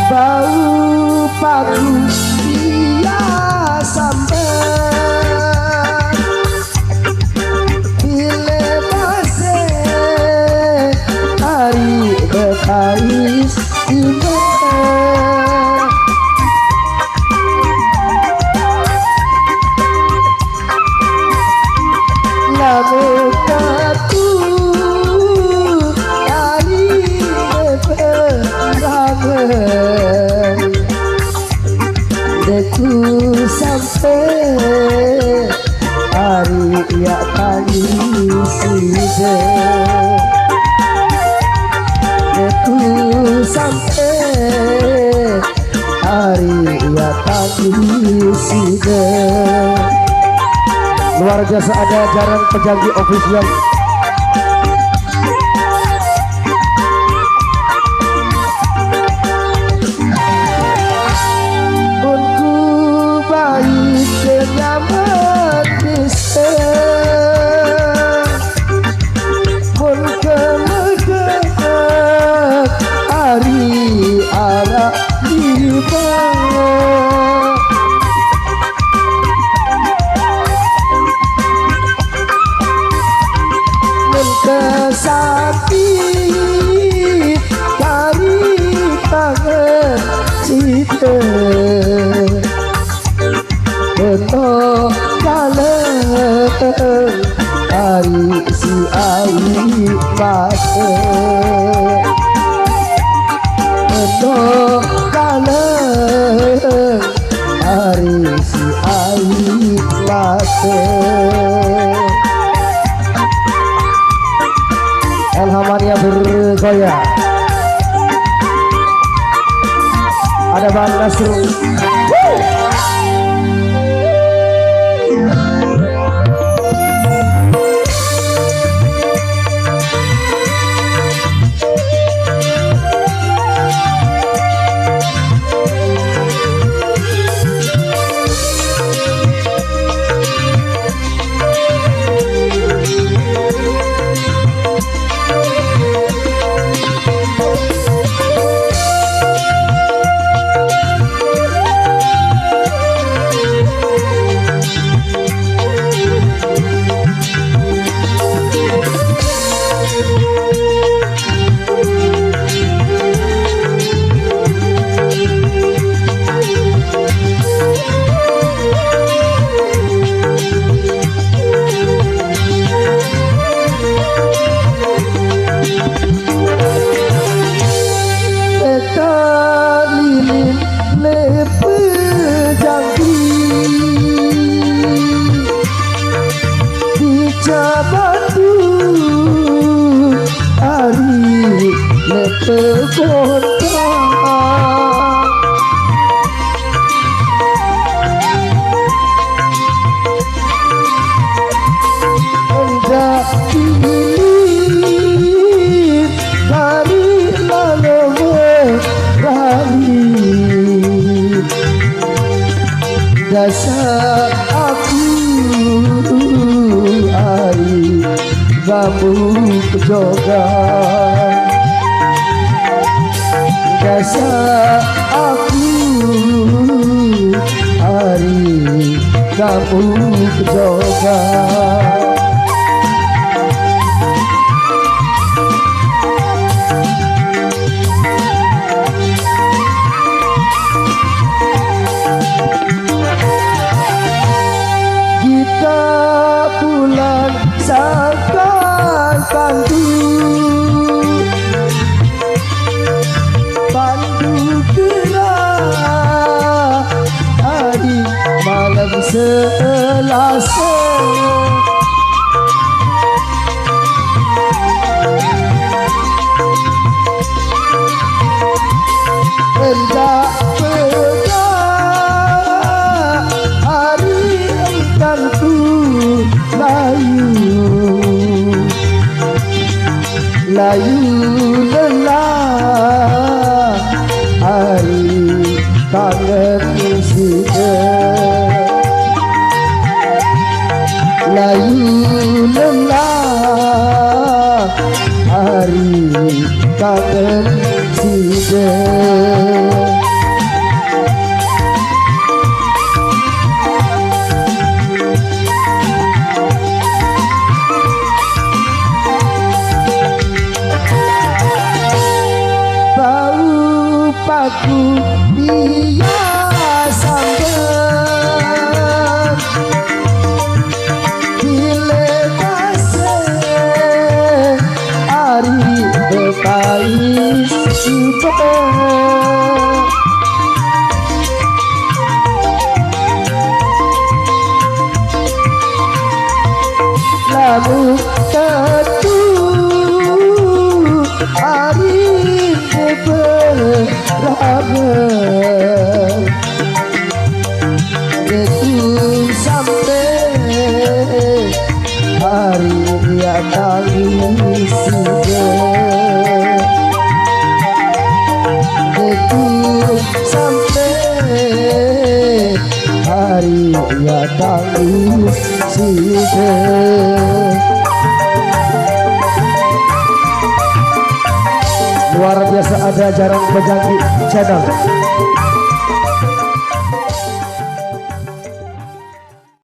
Bau padu dia sampai bila base hari berkais tiba lalu katu hari berperangan deku sampai hari ya tangis deku sampai hari ya tangis luar biasa. Ada jaran pejanggi official. Sakit dari tangan cita betul kalah hari si air mata betul kalah hari si air mata. Alhamdulillah bergoyang. Ada Bang Nasrul. Dasar aku hari bambu kejogan, dasar aku hari bambu kejogan. Sangkan pandu gerak hari malam Selasa, hendak pegang layu lelah hari kangen sida layu lelah hari kangen sida aku biasa sambet bila kasih hari bekai sibet lalu tentu hari berakhir itu sampai hari dia tangis itu sampai hari dia tangis luar biasa ada Jarang Pejanggi channel.